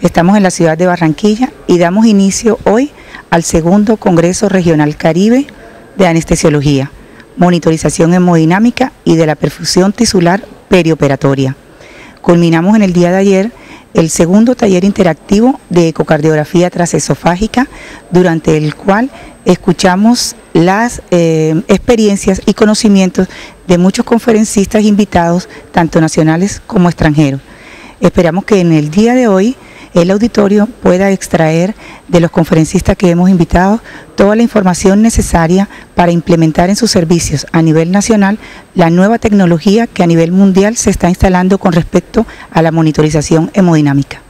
Estamos en la ciudad de Barranquilla y damos inicio hoy al segundo Congreso Regional Caribe de Anestesiología, Monitorización Hemodinámica y de la Perfusión Tisular Perioperatoria. Culminamos en el día de ayer el segundo taller interactivo de ecocardiografía transesofágica, durante el cual escuchamos las experiencias y conocimientos de muchos conferencistas invitados, tanto nacionales como extranjeros. Esperamos que en el día de hoy el auditorio pueda extraer de los conferencistas que hemos invitado toda la información necesaria para implementar en sus servicios a nivel nacional la nueva tecnología que a nivel mundial se está instalando con respecto a la monitorización hemodinámica.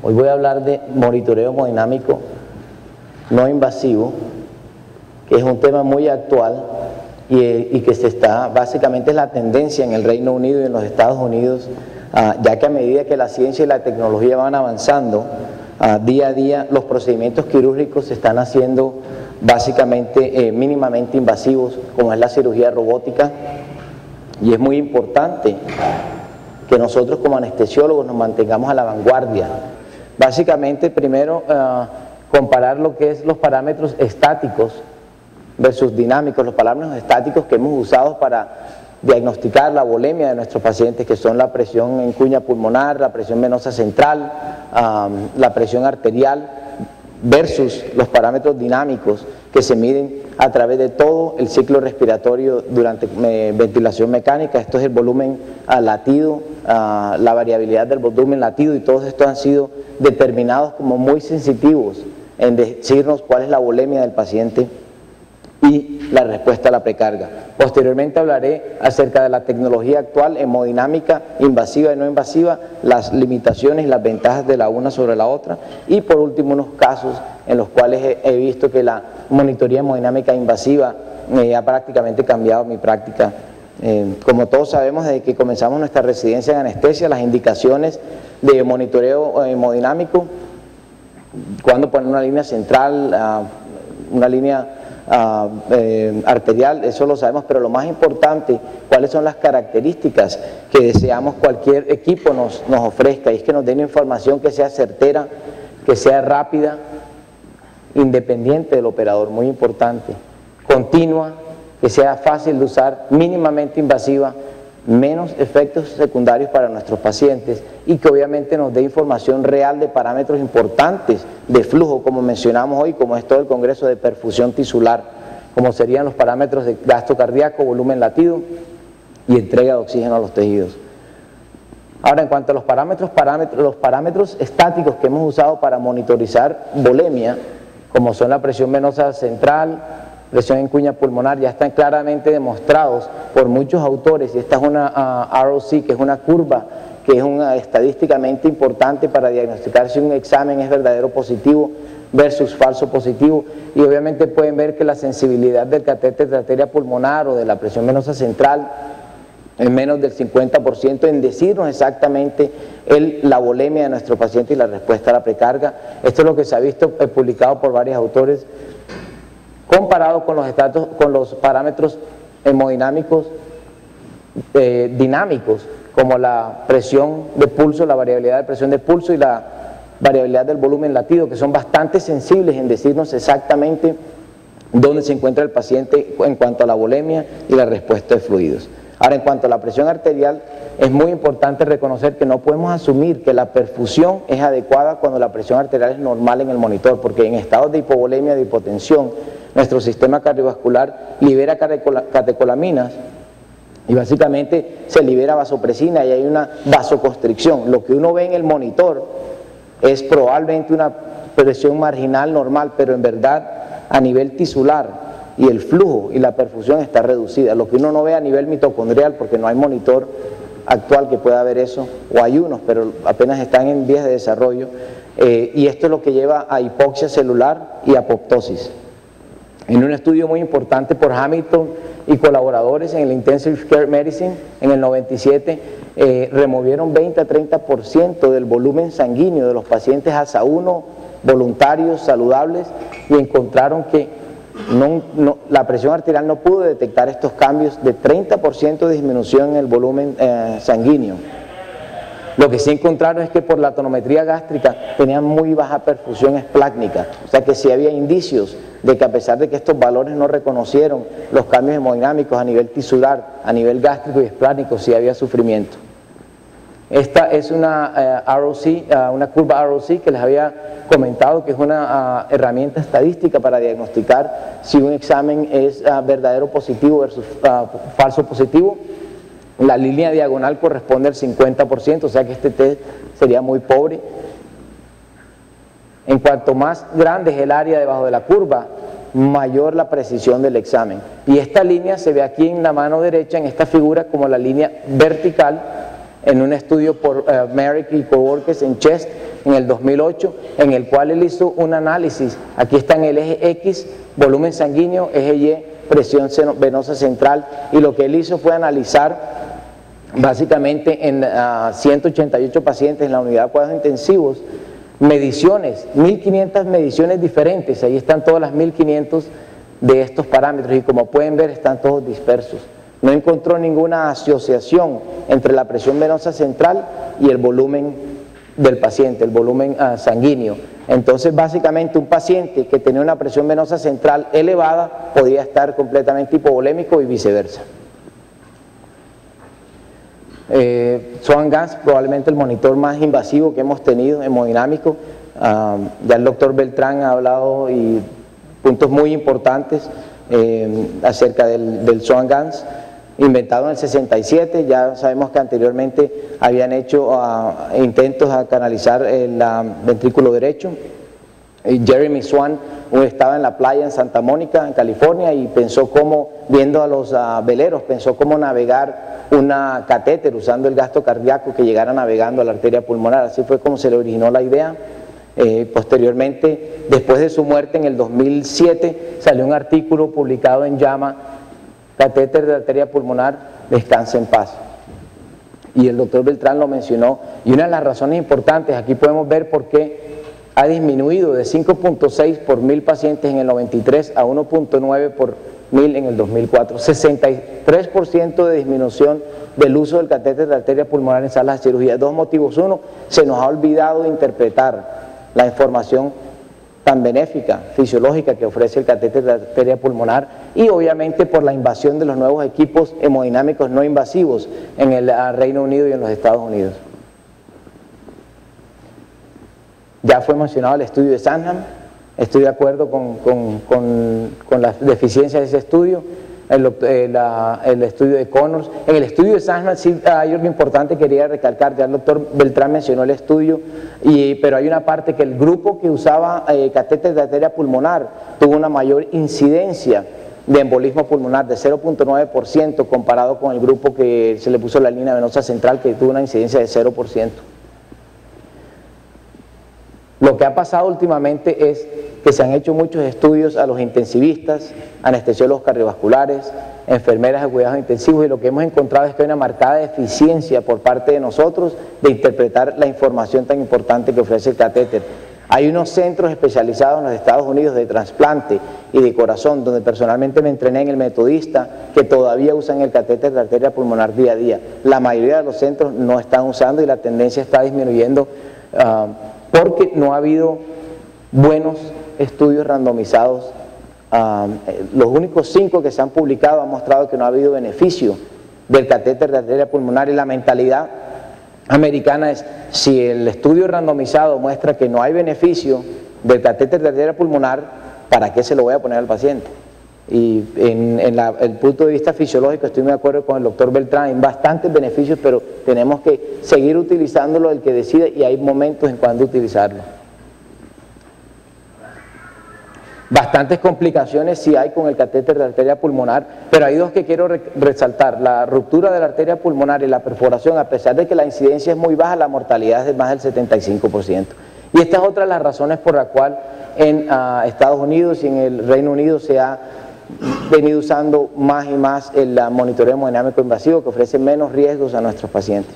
Hoy voy a hablar de monitoreo hemodinámico no invasivo, que es un tema muy actual y que básicamente es la tendencia en el Reino Unido y en los Estados Unidos, ya que a medida que la ciencia y la tecnología van avanzando, día a día los procedimientos quirúrgicos se están haciendo básicamente mínimamente invasivos, como es la cirugía robótica, y es muy importante que nosotros como anestesiólogos nos mantengamos a la vanguardia. Básicamente, primero, comparar lo que es los parámetros estáticos versus dinámicos, los parámetros estáticos que hemos usado para diagnosticar la volemia de nuestros pacientes, que son la presión en cuña pulmonar, la presión venosa central, la presión arterial, versus los parámetros dinámicos que se miden a través de todo el ciclo respiratorio durante ventilación mecánica. Esto es el volumen latido, la variabilidad del volumen latido, y todos estos han sido determinados como muy sensitivos en decirnos cuál es la volemia del paciente y la respuesta a la precarga. Posteriormente hablaré acerca de la tecnología actual, hemodinámica, invasiva y no invasiva, las limitaciones y las ventajas de la una sobre la otra, y por último unos casos en los cuales he visto que la monitoría hemodinámica invasiva ha prácticamente cambiado mi práctica. Como todos sabemos, desde que comenzamos nuestra residencia en anestesia, las indicaciones de monitoreo hemodinámico, cuando poner una línea central, una línea arterial, eso lo sabemos, pero lo más importante, cuáles son las características que deseamos cualquier equipo nos ofrezca, y es que nos den información que sea certera, que sea rápida, independiente del operador, muy importante, continua, que sea fácil de usar, mínimamente invasiva, menos efectos secundarios para nuestros pacientes, y que obviamente nos dé información real de parámetros importantes de flujo, como mencionamos hoy, como es todo el congreso de perfusión tisular, como serían los parámetros de gasto cardíaco, volumen latido y entrega de oxígeno a los tejidos. Ahora, en cuanto a los parámetros estáticos que hemos usado para monitorizar volemia, como son la presión venosa central, presión en cuña pulmonar, ya están claramente demostrados por muchos autores, y esta es una ROC, que es una curva que es estadísticamente importante para diagnosticar si un examen es verdadero positivo versus falso positivo, y obviamente pueden ver que la sensibilidad del catéter de arteria pulmonar o de la presión venosa central es menos del 50% en decirnos exactamente la volemia de nuestro paciente y la respuesta a la precarga. Esto es lo que se ha visto publicado por varios autores, comparado con los parámetros hemodinámicos dinámicos, como la presión de pulso, la variabilidad de presión de pulso y la variabilidad del volumen latido, que son bastante sensibles en decirnos exactamente dónde se encuentra el paciente en cuanto a la volemia y la respuesta de fluidos. Ahora, en cuanto a la presión arterial, es muy importante reconocer que no podemos asumir que la perfusión es adecuada cuando la presión arterial es normal en el monitor, porque en estados de hipovolemia, de hipotensión, nuestro sistema cardiovascular libera catecolaminas y básicamente se libera vasopresina y hay una vasoconstricción. Lo que uno ve en el monitor es probablemente una presión marginal normal, pero en verdad a nivel tisular y el flujo y la perfusión está reducida. Lo que uno no ve a nivel mitocondrial, porque no hay monitor actual que pueda ver eso, o hay unos, pero apenas están en vías de desarrollo, y esto es lo que lleva a hipoxia celular y apoptosis. en un estudio muy importante por Hamilton y colaboradores en el Intensive Care Medicine en el 97, removieron 20 a 30% del volumen sanguíneo de los pacientes ASA1 voluntarios, saludables, y encontraron que la presión arterial no pudo detectar estos cambios de 30% de disminución en el volumen sanguíneo. Lo que sí encontraron es que por la tonometría gástrica tenían muy baja perfusión esplácnica, o sea que sí había indicios de que a pesar de que estos valores no reconocieron los cambios hemodinámicos a nivel tisular, a nivel gástrico y esplácnico, sí había sufrimiento. Esta es una una curva ROC que les había comentado, que es una herramienta estadística para diagnosticar si un examen es verdadero positivo versus falso positivo. La línea diagonal corresponde al 50%, o sea que este test sería muy pobre. En cuanto más grande es el área debajo de la curva, mayor la precisión del examen. Y esta línea se ve aquí en la mano derecha, en esta figura, como la línea vertical, en un estudio por Merrick y coworkers en Chest en el 2008, en el cual él hizo un análisis. Aquí está en el eje X, volumen sanguíneo, eje Y, presión venosa central, y lo que él hizo fue analizar básicamente en 188 pacientes en la unidad de cuidados intensivos, mediciones, 1500 mediciones diferentes. Ahí están todas las 1500 de estos parámetros y como pueden ver están todos dispersos. No encontró ninguna asociación entre la presión venosa central y el volumen del paciente, el volumen sanguíneo. Entonces básicamente un paciente que tenía una presión venosa central elevada podía estar completamente hipovolémico y viceversa. Swan-Ganz, probablemente el monitor más invasivo que hemos tenido, hemodinámico. Ya el doctor Beltrán ha hablado y puntos muy importantes acerca del Swan-Ganz, inventado en el 67. Ya sabemos que anteriormente habían hecho intentos a canalizar el ventrículo derecho. Jeremy Swan estaba en la playa en Santa Mónica, en California, y pensó cómo, viendo a los veleros, pensó cómo navegar una catéter usando el gasto cardíaco que llegara navegando a la arteria pulmonar. Así fue como se le originó la idea. Posteriormente, después de su muerte en el 2007, salió un artículo publicado en JAMA, catéter de arteria pulmonar, descansa en paz. Y el doctor Beltrán lo mencionó, y una de las razones importantes, aquí podemos ver por qué ha disminuido de 5.6 por 1000 pacientes en el 93 a 1.9 por 1000 en el 2004. 63% de disminución del uso del catéter de arteria pulmonar en salas de cirugía. Dos motivos. Uno, se nos ha olvidado interpretar la información tan benéfica, fisiológica que ofrece el catéter de arteria pulmonar, y obviamente por la invasión de los nuevos equipos hemodinámicos no invasivos en el Reino Unido y en los Estados Unidos. Ya fue mencionado el estudio de Sandham. Estoy de acuerdo con las deficiencias de ese estudio. El estudio de Connors. En el estudio de Sandham sí hay algo importante que quería recalcar. Ya el doctor Beltrán mencionó el estudio, pero hay una parte que el grupo que usaba catéter de arteria pulmonar tuvo una mayor incidencia de embolismo pulmonar, de 0.9%, comparado con el grupo que se le puso la línea venosa central, que tuvo una incidencia de 0%. Lo que ha pasado últimamente es que se han hecho muchos estudios a los intensivistas, anestesiólogos cardiovasculares, enfermeras de cuidados intensivos, y lo que hemos encontrado es que hay una marcada deficiencia por parte de nosotros de interpretar la información tan importante que ofrece el catéter. Hay unos centros especializados en los Estados Unidos de trasplante y de corazón, donde personalmente me entrené en el Metodista, que todavía usan el catéter de arteria pulmonar día a día. La mayoría de los centros no están usando y la tendencia está disminuyendo porque no ha habido buenos estudios randomizados. Los únicos 5 que se han publicado han mostrado que no ha habido beneficio del catéter de arteria pulmonar, y la mentalidad americana es: si el estudio randomizado muestra que no hay beneficio del catéter de arteria pulmonar, ¿para qué se lo voy a poner al paciente? Y en el punto de vista fisiológico estoy muy de acuerdo con el doctor Beltrán, hay bastantes beneficios, pero tenemos que seguir utilizándolo el que decide, y hay momentos en cuando utilizarlo. Bastantes complicaciones sí hay con el catéter de arteria pulmonar, pero hay dos que quiero resaltar: la ruptura de la arteria pulmonar y la perforación. A pesar de que la incidencia es muy baja, la mortalidad es de más del 75%. Y esta es otra de las razones por la cual en Estados Unidos y en el Reino Unido se ha venido usando más y más el monitoreo hemodinámico invasivo, que ofrece menos riesgos a nuestros pacientes.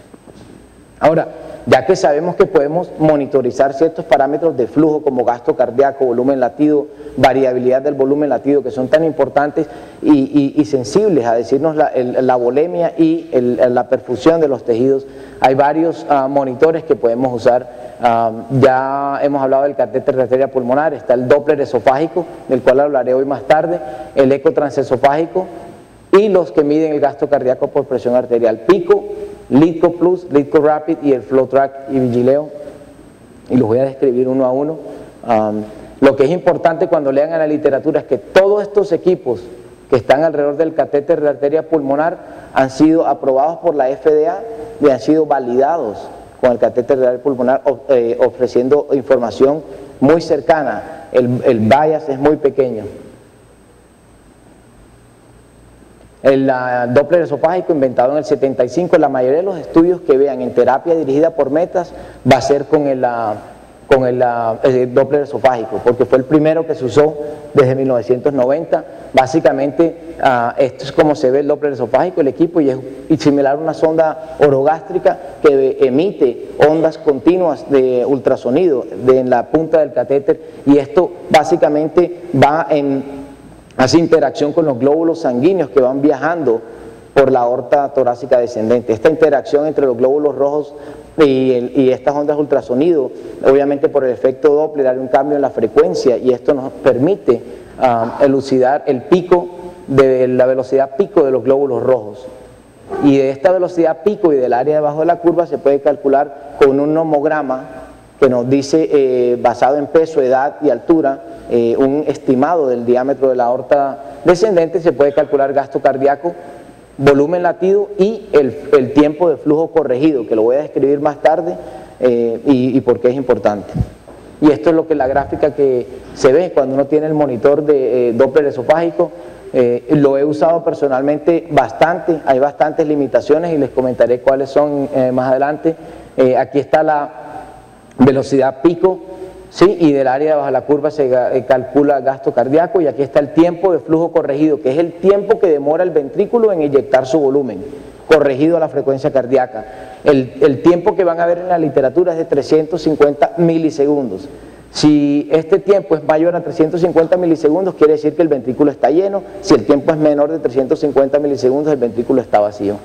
Ahora, ya que sabemos que podemos monitorizar ciertos parámetros de flujo como gasto cardíaco, volumen latido, variabilidad del volumen latido, que son tan importantes y sensibles a decirnos la volemia y la perfusión de los tejidos, hay varios monitores que podemos usar. Ya hemos hablado del catéter de arteria pulmonar, está el Doppler esofágico, del cual hablaré hoy más tarde, el eco transesofágico y los que miden el gasto cardíaco por presión arterial, Pico, LiDCO Plus, LiDCO Rapid y el FlowTrack y Vigileo, y los voy a describir uno a uno. Lo que es importante cuando lean a la literatura es que todos estos equipos que están alrededor del catéter de arteria pulmonar han sido aprobados por la FDA y han sido validados con el catéter de arteria pulmonar, ofreciendo información muy cercana. El bias es muy pequeño. El Doppler esofágico, inventado en el 75, la mayoría de los estudios que vean en terapia dirigida por metas va a ser con el Doppler esofágico, porque fue el primero que se usó desde 1990. Básicamente, esto es como se ve el Doppler esofágico, el equipo, y es similar a una sonda orogástrica que emite ondas continuas de ultrasonido en la punta del catéter, y esto básicamente hace interacción con los glóbulos sanguíneos que van viajando por la aorta torácica descendente. Esta interacción entre los glóbulos rojos y estas ondas de ultrasonido, obviamente por el efecto Doppler hay un cambio en la frecuencia, y esto nos permite elucidar el pico de la velocidad pico de los glóbulos rojos. Y de esta velocidad pico y del área debajo de la curva se puede calcular con un nomograma que nos dice, basado en peso, edad y altura, un estimado del diámetro de la aorta descendente. Se puede calcular gasto cardíaco, volumen latido y el tiempo de flujo corregido, que lo voy a describir más tarde y por qué es importante. Y esto es lo que la gráfica que se ve cuando uno tiene el monitor de Doppler esofágico. Lo he usado personalmente bastante, hay bastantes limitaciones y les comentaré cuáles son más adelante. Aquí está la velocidad pico, ¿sí? Y del área bajo la curva se calcula gasto cardíaco, y aquí está el tiempo de flujo corregido, que es el tiempo que demora el ventrículo en inyectar su volumen, corregido a la frecuencia cardíaca. El tiempo que van a ver en la literatura es de 350 milisegundos. Si este tiempo es mayor a 350 milisegundos, quiere decir que el ventrículo está lleno. Si el tiempo es menor de 350 milisegundos, el ventrículo está vacío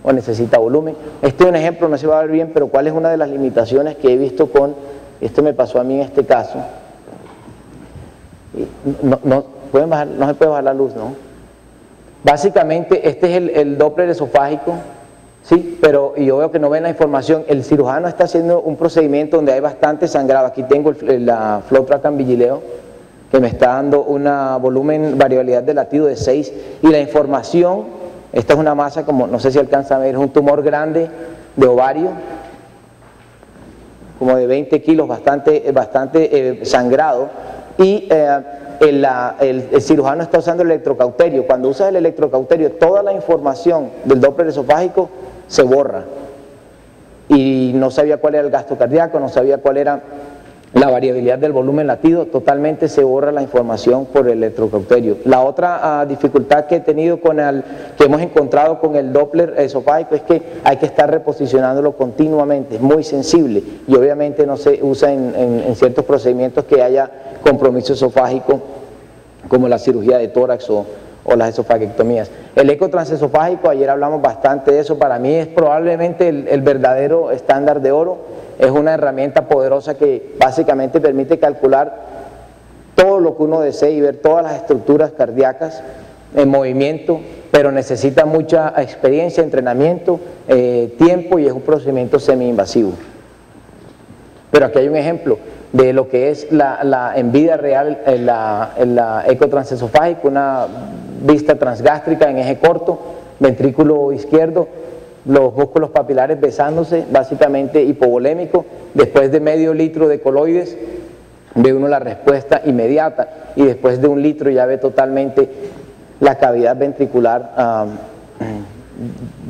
o necesita volumen. Este es un ejemplo, no se va a ver bien, pero cuál es una de las limitaciones que he visto con, esto me pasó a mí en este caso. No se puede bajar la luz, ¿no? Básicamente este es el Doppler esofágico, ¿sí? Pero yo veo que no ven la información. El cirujano está haciendo un procedimiento donde hay bastante sangrado. Aquí tengo la FlowTrack and Vigileo, que me está dando una variabilidad de latido de 6, y la información, esta es una masa, como no sé si alcanza a ver, es un tumor grande de ovario, como de 20 kilos, bastante sangrado, y el cirujano está usando el electrocauterio. Cuando usas el electrocauterio, toda la información del Doppler esofágico se borra, y no sabía cuál era el gasto cardíaco, no sabía cuál era la variabilidad del volumen latido, totalmente se borra la información por el electrocauterio. La otra dificultad que he tenido que hemos encontrado con el Doppler esofágico es que hay que estar reposicionándolo continuamente, es muy sensible, y obviamente no se usa en ciertos procedimientos que haya compromiso esofágico, como la cirugía de tórax o las esofaguectomías. El eco transesofágico, ayer hablamos bastante de eso, para mí es probablemente el verdadero estándar de oro. Es una herramienta poderosa que básicamente permite calcular todo lo que uno desee y ver todas las estructuras cardíacas en movimiento, pero necesita mucha experiencia, entrenamiento, tiempo, y es un procedimiento semi-invasivo. Pero aquí hay un ejemplo de lo que es en vida real la eco transesofágica, una vista transgástrica en eje corto, ventrículo izquierdo, los músculos papilares besándose, básicamente hipovolémico. Después de medio litro de coloides ve uno la respuesta inmediata, y después de un litro ya ve totalmente la cavidad ventricular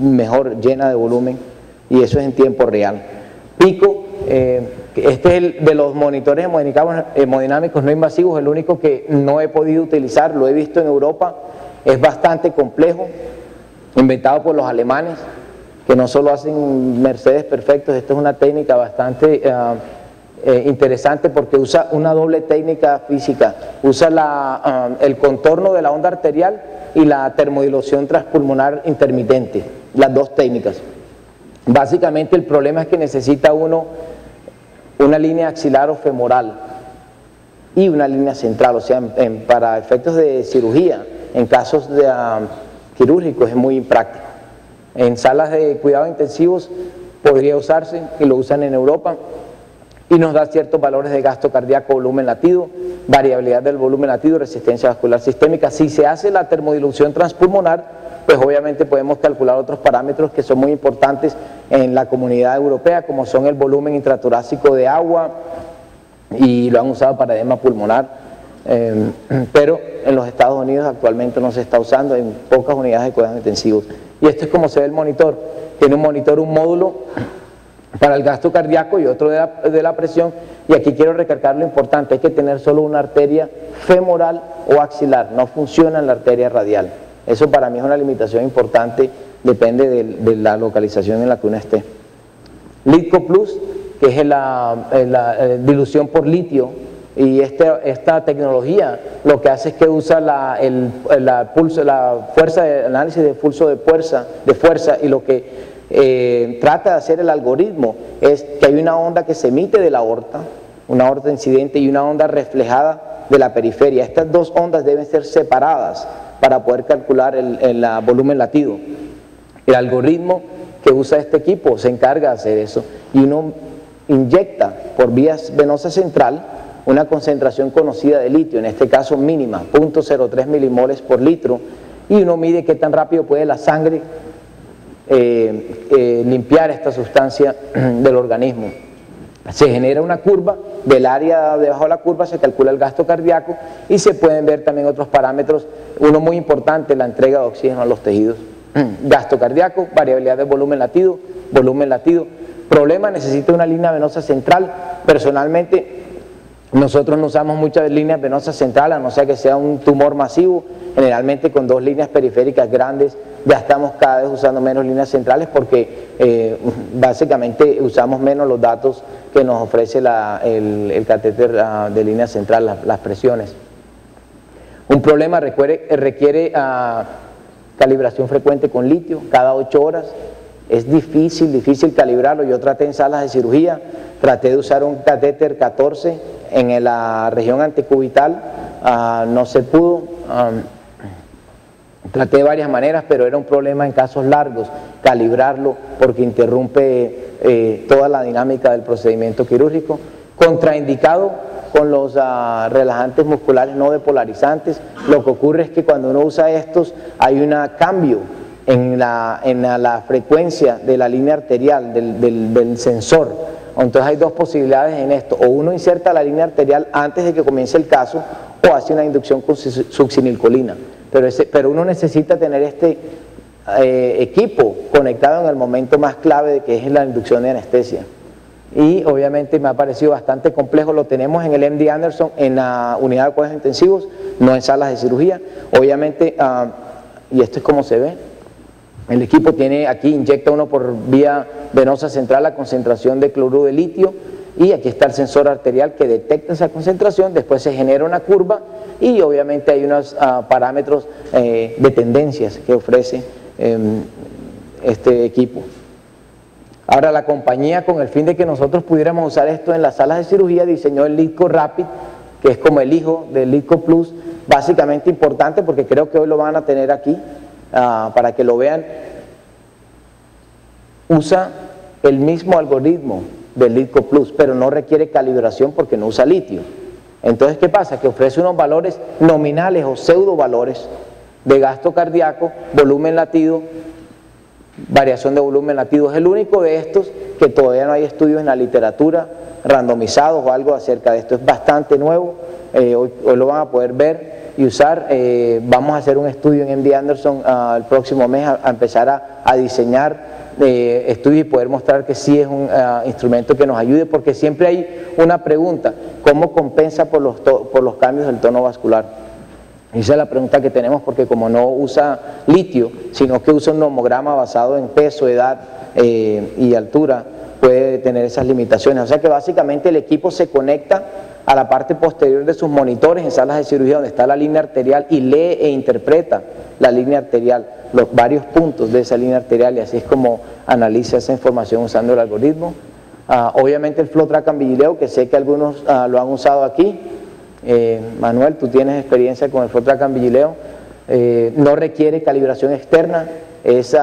mejor, llena de volumen, y eso es en tiempo real. Pico, que Este es el de los monitores hemodinámicos no invasivos, el único que no he podido utilizar, lo he visto en Europa, es bastante complejo, inventado por los alemanes, que no solo hacen Mercedes perfectos. Esta es una técnica bastante interesante porque usa una doble técnica física, usa el contorno de la onda arterial y la termodilución transpulmonar intermitente, las dos técnicas. Básicamente el problema es que necesita uno una línea axilar o femoral y una línea central, o sea, para efectos de cirugía, en casos quirúrgicos es muy impráctico. En salas de cuidados intensivos podría usarse, y lo usan en Europa, y nos da ciertos valores de gasto cardíaco, volumen latido, variabilidad del volumen latido, resistencia vascular sistémica. Si se hace la termodilución transpulmonar, pues obviamente podemos calcular otros parámetros que son muy importantes en la comunidad europea, como son el volumen intratorácico de agua, y lo han usado para edema pulmonar, pero en los Estados Unidos actualmente no se está usando, en pocas unidades de cuidados intensivos. Y esto es como se ve el monitor. Tiene un monitor, un módulo para el gasto cardíaco y otro de la presión, y aquí quiero recalcar lo importante: hay que tener solo una arteria femoral o axilar, no funciona en la arteria radial. Eso para mí es una limitación importante, depende de la localización en la que uno esté. Litco Plus, que es la dilución por litio, y esta tecnología lo que hace es que usa la fuerza de análisis de pulso de fuerza, y lo que trata de hacer el algoritmo es que hay una onda que se emite de la aorta, una aorta incidente, y una onda reflejada de la periferia. Estas dos ondas deben ser separadas para poder calcular el volumen latido. El algoritmo que usa este equipo se encarga de hacer eso, y uno inyecta por vía venosa central una concentración conocida de litio, en este caso mínima, 0.03 milimoles por litro, y uno mide qué tan rápido puede la sangre limpiar esta sustancia del organismo. Se genera una curva, del área debajo de la curva se calcula el gasto cardíaco, y se pueden ver también otros parámetros, uno muy importante, la entrega de oxígeno a los tejidos. Gasto cardíaco, variabilidad del volumen latido, problema, necesita una línea venosa central. Personalmente nosotros no usamos muchas líneas venosas centrales, a no ser que sea un tumor masivo. Generalmente con dos líneas periféricas grandes ya estamos cada vez usando menos líneas centrales, porque básicamente usamos menos los datos que nos ofrece el catéter de línea central, las presiones. Un problema requiere calibración frecuente con litio, cada 8 horas. Es difícil calibrarlo. Yo traté en salas de cirugía, traté de usar un catéter 14 en la región antecubital, no se pudo. Traté de varias maneras, pero era un problema en casos largos calibrarlo, porque interrumpe toda la dinámica del procedimiento quirúrgico. Contraindicado con los relajantes musculares no depolarizantes. Lo que ocurre es que cuando uno usa estos hay un cambio en la frecuencia de la línea arterial, del sensor. Entonces hay dos posibilidades en esto: o uno inserta la línea arterial antes de que comience el caso, o hace una inducción con succinilcolina. Pero uno necesita tener este equipo conectado en el momento más clave, de que es la inducción de anestesia. Y obviamente me ha parecido bastante complejo. Lo tenemos en el MD Anderson, en la unidad de cuidados intensivos, no en salas de cirugía. Obviamente, y esto es como se ve. El equipo tiene aquí, inyecta uno por vía venosa central la concentración de cloruro de litio, y aquí está el sensor arterial que detecta esa concentración. Después se genera una curva, y obviamente hay unos parámetros de tendencias que ofrece este equipo. Ahora, la compañía, con el fin de que nosotros pudiéramos usar esto en las salas de cirugía, diseñó el Litco Rapid, que es como el hijo del Litco Plus, básicamente importante, porque creo que hoy lo van a tener aquí para que lo vean. Usa el mismo algoritmo del Litco Plus, pero no requiere calibración porque no usa litio. Entonces, ¿qué pasa? Que ofrece unos valores nominales o pseudo valores de gasto cardíaco, volumen latido, variación de volumen latido. Es el único de estos que todavía no hay estudios en la literatura randomizados o algo acerca de esto. Es bastante nuevo, hoy lo van a poder ver y usar. Vamos a hacer un estudio en MD Anderson el próximo mes, a empezar a diseñar estudios y poder mostrar que sí es un instrumento que nos ayude, porque siempre hay una pregunta: ¿cómo compensa por los cambios del tono vascular? Esa es la pregunta que tenemos, porque como no usa litio, sino que usa un nomograma basado en peso, edad y altura, puede tener esas limitaciones. O sea que básicamente el equipo se conecta a la parte posterior de sus monitores en salas de cirugía donde está la línea arterial y lee e interpreta la línea arterial, los varios puntos de esa línea arterial, y así es como analiza esa información usando el algoritmo. Obviamente el FlowTrack Ambigileo, que sé que algunos lo han usado aquí. Manuel, tú tienes experiencia con el FlowTrack Ambigileo, no requiere calibración externa, es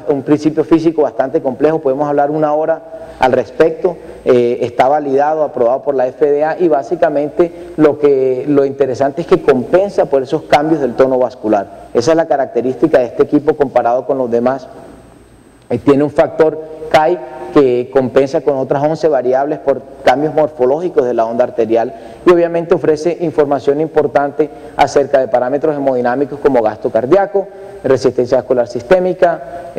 un principio físico bastante complejo, podemos hablar una hora al respecto, está validado, aprobado por la FDA, y básicamente lo interesante es que compensa por esos cambios del tono vascular. Esa es la característica de este equipo comparado con los demás. Tiene un factor CAI que compensa con otras 11 variables por cambios morfológicos de la onda arterial, y obviamente ofrece información importante acerca de parámetros hemodinámicos como gasto cardíaco, resistencia vascular sistémica,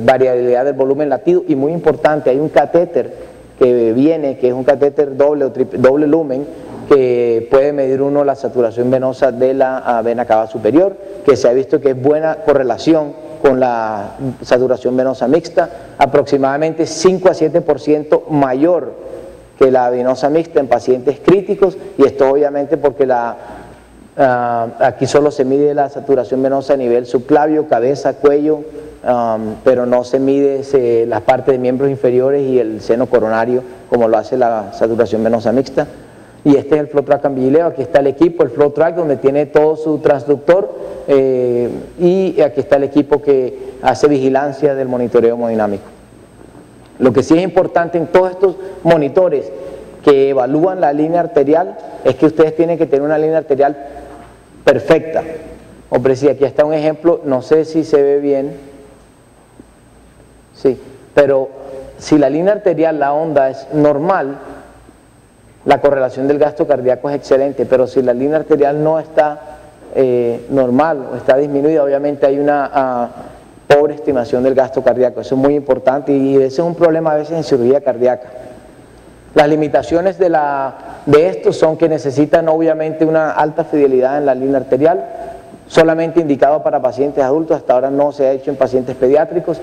variabilidad del volumen latido, y muy importante, hay un catéter que viene, que es un catéter doble lumen, que puede medir uno la saturación venosa de la vena cava superior, que se ha visto que es buena correlación con la saturación venosa mixta, aproximadamente 5 a 7% mayor que la venosa mixta en pacientes críticos, y esto obviamente porque aquí solo se mide la saturación venosa a nivel subclavio, cabeza, cuello, pero no se mide la parte de miembros inferiores y el seno coronario como lo hace la saturación venosa mixta. Y este es el FlowTrack Ambigileo. Aquí está el equipo, el FlowTrack, donde tiene todo su transductor, y aquí está el equipo que hace vigilancia del monitoreo hemodinámico. Lo que sí es importante en todos estos monitores que evalúan la línea arterial es que ustedes tienen que tener una línea arterial perfecta. Hombre, sí, aquí está un ejemplo, no sé si se ve bien, sí, pero si la línea arterial, la onda es normal, la correlación del gasto cardíaco es excelente, pero si la línea arterial no está normal o está disminuida, obviamente hay una pobre estimación del gasto cardíaco. Eso es muy importante, y ese es un problema a veces en cirugía cardíaca. Las limitaciones de esto son que necesitan obviamente una alta fidelidad en la línea arterial, solamente indicado para pacientes adultos, hasta ahora no se ha hecho en pacientes pediátricos.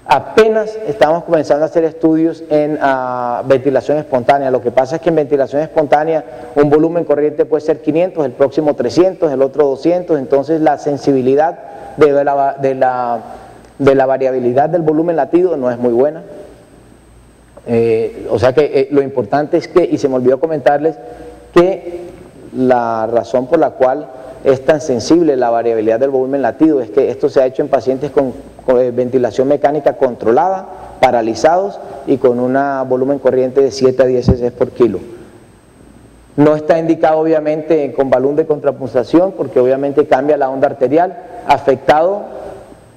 Apenas estamos comenzando a hacer estudios en ventilación espontánea. Lo que pasa es que en ventilación espontánea un volumen corriente puede ser 500, el próximo 300, el otro 200, entonces la sensibilidad de la variabilidad del volumen latido no es muy buena. O sea que lo importante es que, y se me olvidó comentarles, que la razón por la cual es tan sensible la variabilidad del volumen latido es que esto se ha hecho en pacientes con ventilación mecánica controlada, paralizados y con un volumen corriente de 7 a 10 cc por kilo. No está indicado obviamente con balón de contrapuntación, porque obviamente cambia la onda arterial, afectado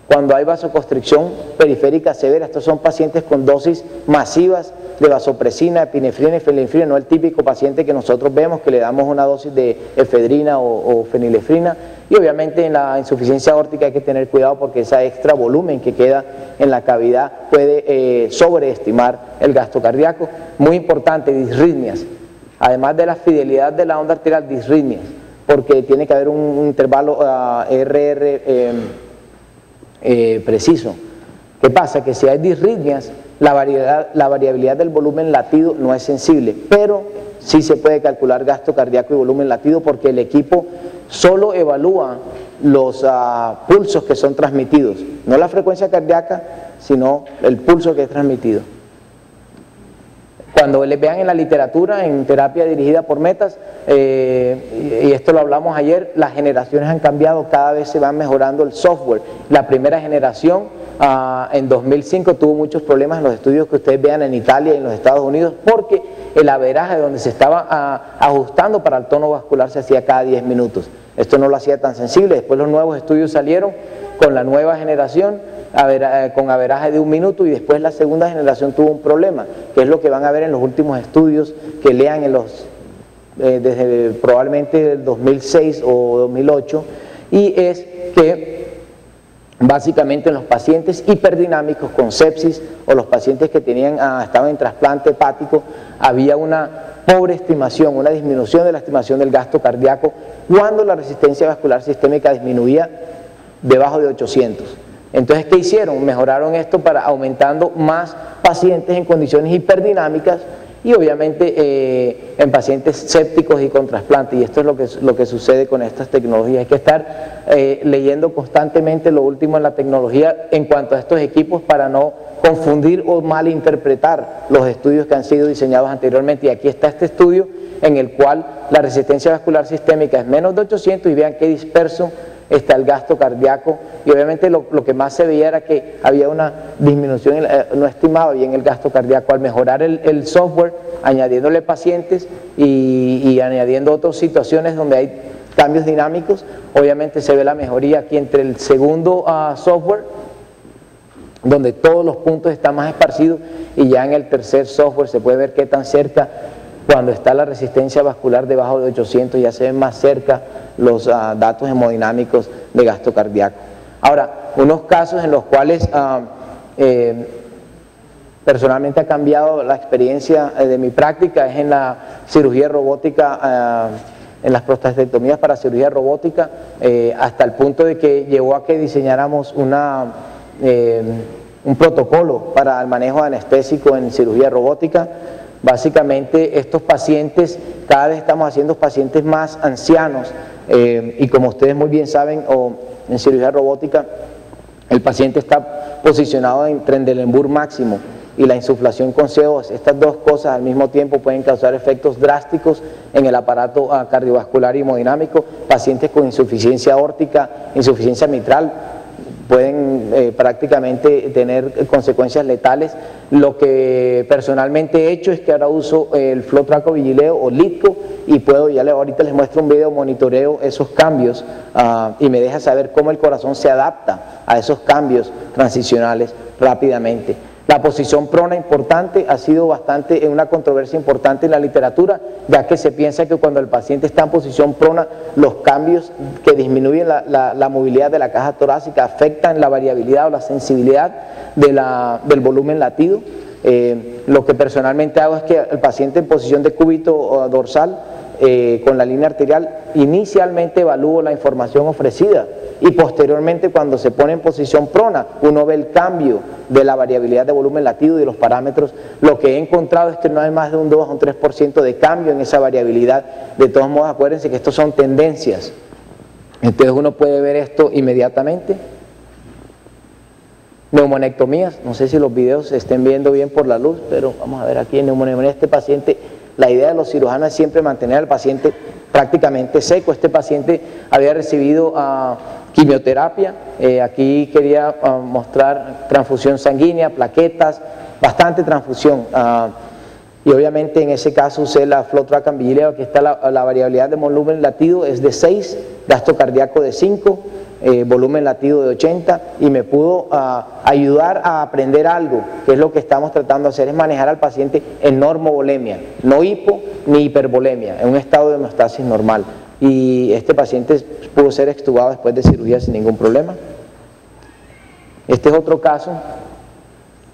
cuando hay vasoconstricción periférica severa. Estos son pacientes con dosis masivas de vasopresina, epinefrina y fenilefrina, no el típico paciente que nosotros vemos que le damos una dosis de efedrina o fenilefrina. Y obviamente en la insuficiencia aórtica hay que tener cuidado, porque ese extra volumen que queda en la cavidad puede sobreestimar el gasto cardíaco. Muy importante, disritmias. Además de la fidelidad de la onda arterial, disritmias, porque tiene que haber un intervalo preciso. ¿Qué pasa? Que si hay disritmias, la variabilidad del volumen latido no es sensible, pero sí se puede calcular gasto cardíaco y volumen latido, porque el equipo solo evalúa los pulsos que son transmitidos, no la frecuencia cardíaca, sino el pulso que es transmitido. Cuando les vean en la literatura, en terapia dirigida por metas, y esto lo hablamos ayer, las generaciones han cambiado, cada vez se va mejorando el software. La primera generación en 2005 tuvo muchos problemas en los estudios que ustedes vean en Italia y en los Estados Unidos, porque el averaje donde se estaba ajustando para el tono vascular se hacía cada 10 minutos. Esto no lo hacía tan sensible. Después los nuevos estudios salieron con la nueva generación, con averaje de 1 minuto, y después la segunda generación tuvo un problema, que es lo que van a ver en los últimos estudios que lean en desde probablemente el 2006 o 2008, y es que básicamente en los pacientes hiperdinámicos con sepsis o los pacientes que estaban en trasplante hepático, había una pobre estimación, una disminución de la estimación del gasto cardíaco cuando la resistencia vascular sistémica disminuía debajo de 800. Entonces, ¿qué hicieron? Mejoraron esto para aumentando más pacientes en condiciones hiperddinámicas y obviamente en pacientes sépticos y con trasplante, y esto es lo que sucede con estas tecnologías. Hay que estar leyendo constantemente lo último en la tecnología en cuanto a estos equipos para no confundir o malinterpretar los estudios que han sido diseñados anteriormente. Y aquí está este estudio en el cual la resistencia vascular sistémica es menos de 800 y vean qué disperso está el gasto cardíaco, y obviamente lo que más se veía era que había una disminución, no estimaba bien el gasto cardíaco. Al mejorar el software, añadiéndole pacientes y añadiendo otras situaciones donde hay cambios dinámicos, obviamente se ve la mejoría aquí entre el segundo software, donde todos los puntos están más esparcidos, y ya en el tercer software se puede ver qué tan cerca, cuando está la resistencia vascular debajo de 800, ya se ven más cerca los datos hemodinámicos de gasto cardíaco. Ahora, unos casos en los cuales personalmente ha cambiado la experiencia de mi práctica es en la cirugía robótica, en las prostatectomías para cirugía robótica, hasta el punto de que llegó a que diseñáramos un protocolo para el manejo anestésico en cirugía robótica. Básicamente estos pacientes, cada vez estamos haciendo pacientes más ancianos, y como ustedes muy bien saben, en cirugía robótica el paciente está posicionado en Trendelenburg máximo, y la insuflación con CO2, estas dos cosas al mismo tiempo pueden causar efectos drásticos en el aparato cardiovascular y hemodinámico. Pacientes con insuficiencia aórtica, insuficiencia mitral, pueden prácticamente tener consecuencias letales. Lo que personalmente he hecho es que ahora uso el FlowTrack Vigileo o LITCO, y puedo, ahorita les muestro un video, monitoreo esos cambios y me deja saber cómo el corazón se adapta a esos cambios transicionales rápidamente. La posición prona importante ha sido bastante una controversia importante en la literatura, ya que se piensa que cuando el paciente está en posición prona, los cambios que disminuyen la movilidad de la caja torácica afectan la variabilidad o la sensibilidad del volumen latido. Lo que personalmente hago es que el paciente en posición de cúbito dorsal con la línea arterial, inicialmente evalúo la información ofrecida, y posteriormente, cuando se pone en posición prona, uno ve el cambio de la variabilidad de volumen latido y de los parámetros. Lo que he encontrado es que no hay más de un 2 o un 3% de cambio en esa variabilidad. De todos modos, acuérdense que estos son tendencias, entonces uno puede ver esto inmediatamente. Neumonectomías, no sé si los videos se estén viendo bien por la luz, pero vamos a ver aquí en neumonectomía. Este paciente, la idea de los cirujanos es siempre mantener al paciente prácticamente seco. Este paciente había recibido quimioterapia, aquí quería mostrar transfusión sanguínea, plaquetas, bastante transfusión, y obviamente en ese caso usé la FlowTrack Vigileo. Aquí está la variabilidad de volumen latido, es de 6, gasto cardíaco de 5, volumen latido de 80, y me pudo ayudar a aprender algo, que es lo que estamos tratando de hacer, es manejar al paciente en normovolemia, no hipo ni hipervolemia, en un estado de homeostasis normal. Y este paciente pudo ser extubado después de cirugía sin ningún problema. Este es otro caso,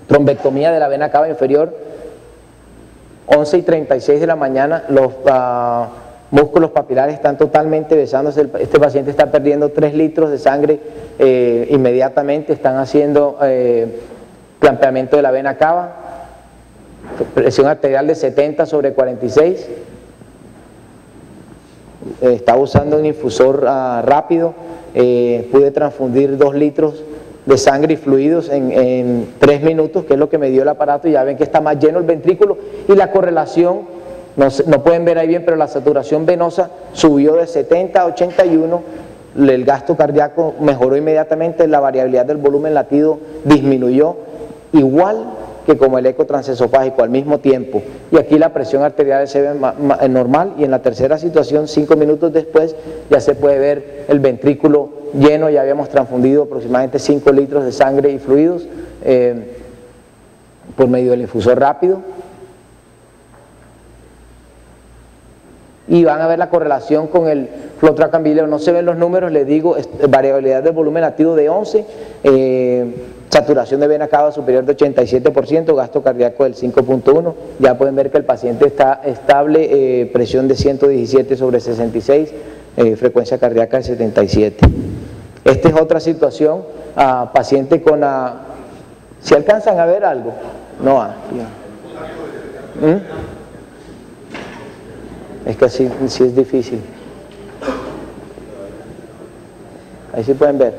trombectomía de la vena cava inferior, 11:36 de la mañana, los músculos papilares están totalmente besándose, este paciente está perdiendo 3 litros de sangre inmediatamente, están haciendo clampeamiento de la vena cava, presión arterial de 70/46, estaba usando un infusor rápido, pude transfundir 2 litros de sangre y fluidos en 3 minutos, que es lo que me dio el aparato, y ya ven que está más lleno el ventrículo, y la correlación, no pueden ver ahí bien, pero la saturación venosa subió de 70 a 81, el gasto cardíaco mejoró inmediatamente, la variabilidad del volumen latido disminuyó, igual que como el eco transesofágico al mismo tiempo, y aquí la presión arterial se ve normal, y en la tercera situación, 5 minutos después, ya se puede ver el ventrículo lleno. Ya habíamos transfundido aproximadamente 5 litros de sangre y fluidos por medio del infusor rápido. y van a ver la correlación con el flow track ambilineal. No se ven los números, les digo, variabilidad del volumen latido de 11, saturación de vena cava superior de 87%, gasto cardíaco del 5.1. Ya pueden ver que el paciente está estable, presión de 117/66, frecuencia cardíaca de 77. Esta es otra situación, paciente con... ¿Si alcanzan a ver algo? No. Es que así sí es difícil. Ahí sí pueden ver.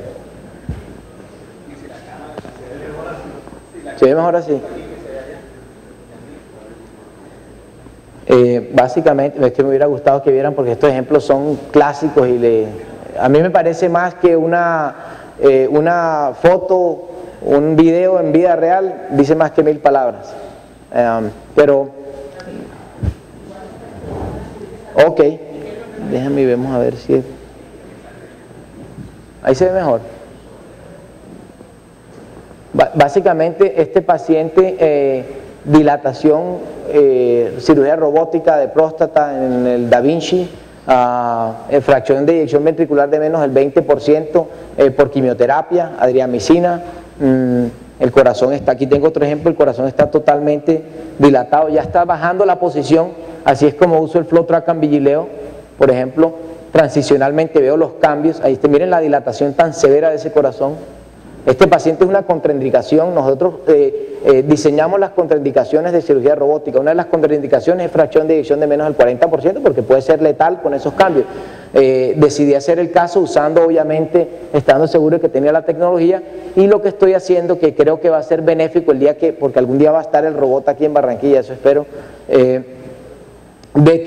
¿Se ve mejor así? Básicamente, es que me hubiera gustado que vieran, porque estos ejemplos son clásicos y a mí me parece más que una foto, un video en vida real, dice más que 1000 palabras. Pero, ok, déjame y vemos a ver si... Ahí se ve mejor. Básicamente este paciente, dilatación, cirugía robótica de próstata en el Da Vinci, fracción de eyección ventricular de menos del 20% por quimioterapia, adriamicina. El corazón está, aquí tengo otro ejemplo, el corazón está totalmente dilatado, ya está bajando la posición, así es como uso el flow track ambilineal, por ejemplo, transicionalmente veo los cambios, ahí miren la dilatación tan severa de ese corazón. Este paciente es una contraindicación. Nosotros diseñamos las contraindicaciones de cirugía robótica. Una de las contraindicaciones es fracción de eyección de menos del 40%, porque puede ser letal con esos cambios. Decidí hacer el caso usando, obviamente, estando seguro de que tenía la tecnología, y lo que estoy haciendo, que creo que va a ser benéfico el día que, porque algún día va a estar el robot aquí en Barranquilla, eso espero, de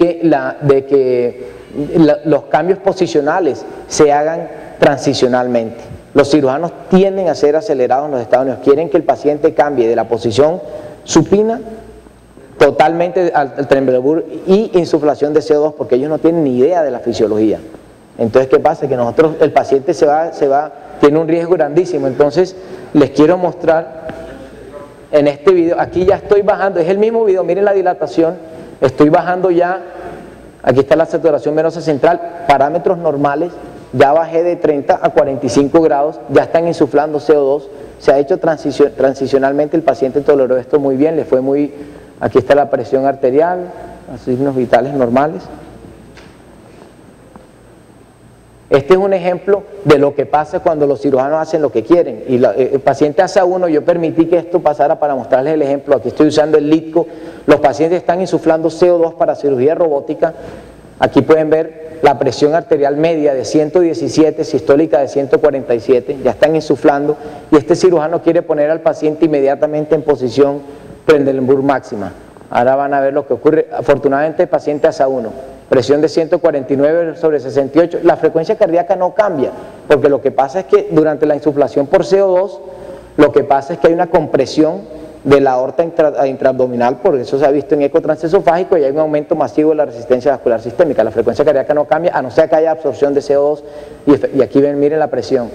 que los cambios posicionales se hagan transicionalmente. Los cirujanos tienden a ser acelerados en los Estados Unidos, quieren que el paciente cambie de la posición supina totalmente al Trendelenburg y insuflación de CO2, porque ellos no tienen ni idea de la fisiología. Entonces, ¿qué pasa? Que el paciente tiene un riesgo grandísimo. Entonces, les quiero mostrar en este video, aquí ya estoy bajando, es el mismo video, miren la dilatación, estoy bajando ya, aquí está la saturación venosa central, parámetros normales, ya bajé de 30 a 45 grados, ya están insuflando CO2, se ha hecho transicionalmente, el paciente toleró esto muy bien, le fue muy, aquí está la presión arterial, los signos vitales normales. Este es un ejemplo de lo que pasa cuando los cirujanos hacen lo que quieren, y el paciente hace a uno, yo permití que esto pasara para mostrarles el ejemplo, aquí estoy usando el LiDCO, los pacientes están insuflando CO2 para cirugía robótica, aquí pueden ver la presión arterial media de 117, sistólica de 147, ya están insuflando, y este cirujano quiere poner al paciente inmediatamente en posición Trendelenburg máxima. Ahora van a ver lo que ocurre. Afortunadamente el paciente hace a uno, presión de 149/68, la frecuencia cardíaca no cambia, porque lo que pasa es que durante la insuflación por CO2, lo que pasa es que hay una compresión de la aorta intraabdominal, porque eso se ha visto en eco transesofágico, y hay un aumento masivo de la resistencia vascular sistémica. La frecuencia cardíaca no cambia, a no ser que haya absorción de CO2, y aquí ven, miren la presión.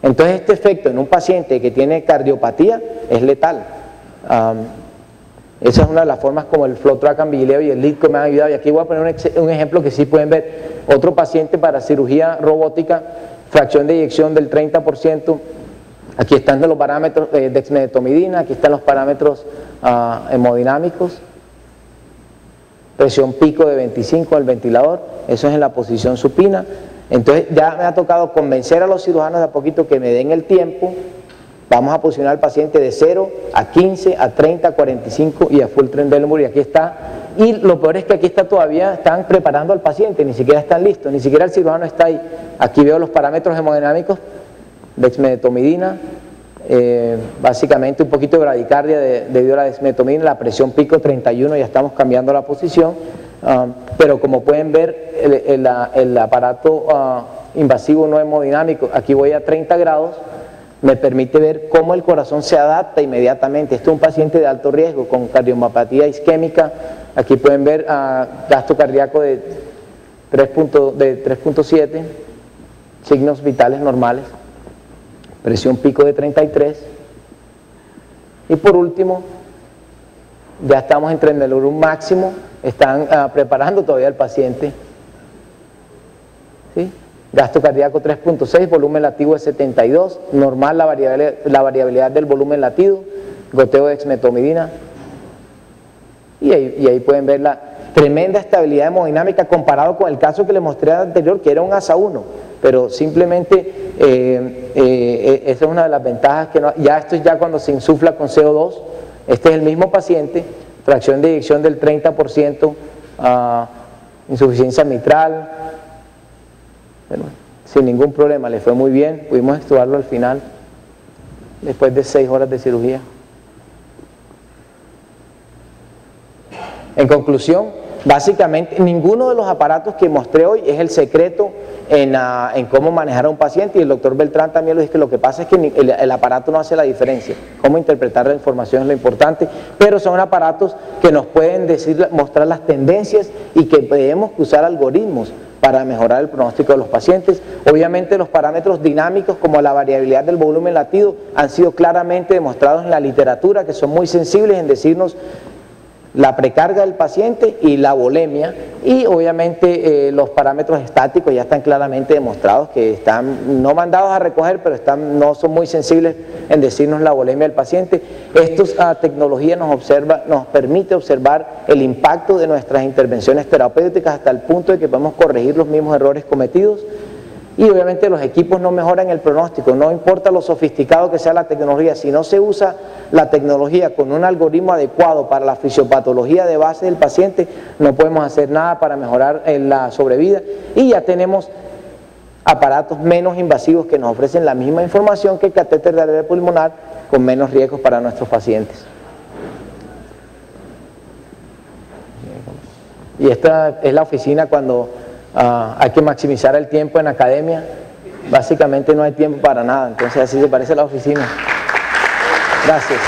Entonces este efecto en un paciente que tiene cardiopatía es letal. Esa es una de las formas como el flow track ambilineal y el LiDCO me han ayudado, y aquí voy a poner un ejemplo que sí pueden ver. Otro paciente para cirugía robótica, fracción de eyección del 30%, aquí están los parámetros de dexmedetomidina, aquí están los parámetros hemodinámicos, presión pico de 25 al ventilador, eso es en la posición supina. Entonces ya me ha tocado convencer a los cirujanos de a poquito que me den el tiempo. Vamos a posicionar al paciente de 0 a 15, a 30, a 45 y a full Trendelenburg, y aquí está. Y lo peor es que aquí está todavía, están preparando al paciente, ni siquiera están listos, ni siquiera el cirujano está ahí. Aquí veo los parámetros hemodinámicos, dexmedetomidina, básicamente un poquito de bradicardia debido a la dexmedetomidina, la presión pico 31, ya estamos cambiando la posición, pero como pueden ver el aparato invasivo no hemodinámico, aquí voy a 30 grados, me permite ver cómo el corazón se adapta inmediatamente. Este es un paciente de alto riesgo con cardiomapatía isquémica, aquí pueden ver gasto cardíaco de 3.7, signos vitales normales, presión pico de 33, y por último ya estamos en Trendelenburg máximo, están preparando todavía al paciente. ¿Sí? Gasto cardíaco 3.6, volumen latido de 72, normal la variabilidad del volumen latido, goteo de dexmedetomidina. Y ahí pueden ver la tremenda estabilidad hemodinámica comparado con el caso que les mostré anterior, que era un ASA 1, pero simplemente esa es una de las ventajas, que no, ya esto es ya cuando se insufla con CO2. Este es el mismo paciente, fracción de eyección del 30%, insuficiencia mitral, bueno, sin ningún problema, le fue muy bien, pudimos extubarlo al final, después de 6 horas de cirugía. En conclusión, básicamente ninguno de los aparatos que mostré hoy es el secreto en cómo manejar a un paciente, y el doctor Beltrán también lo dice, que lo que pasa es que el aparato no hace la diferencia, cómo interpretar la información es lo importante, pero son aparatos que nos pueden mostrar las tendencias y que debemos usar algoritmos para mejorar el pronóstico de los pacientes. Obviamente los parámetros dinámicos como la variabilidad del volumen latido han sido claramente demostrados en la literatura, que son muy sensibles en decirnos la precarga del paciente y la volemia, y obviamente los parámetros estáticos ya están claramente demostrados, que están no mandados a recoger, pero no son muy sensibles en decirnos la volemia del paciente. Esta tecnología nos permite observar el impacto de nuestras intervenciones terapéuticas hasta el punto de que podemos corregir los mismos errores cometidos. Y obviamente los equipos no mejoran el pronóstico, no importa lo sofisticado que sea la tecnología, si no se usa la tecnología con un algoritmo adecuado para la fisiopatología de base del paciente, no podemos hacer nada para mejorar la sobrevida. Y ya tenemos aparatos menos invasivos que nos ofrecen la misma información que el catéter de arteria pulmonar, con menos riesgos para nuestros pacientes. Y esta es la oficina cuando hay que maximizar el tiempo en academia. Básicamente no hay tiempo para nada, entonces así se parece la oficina. Gracias.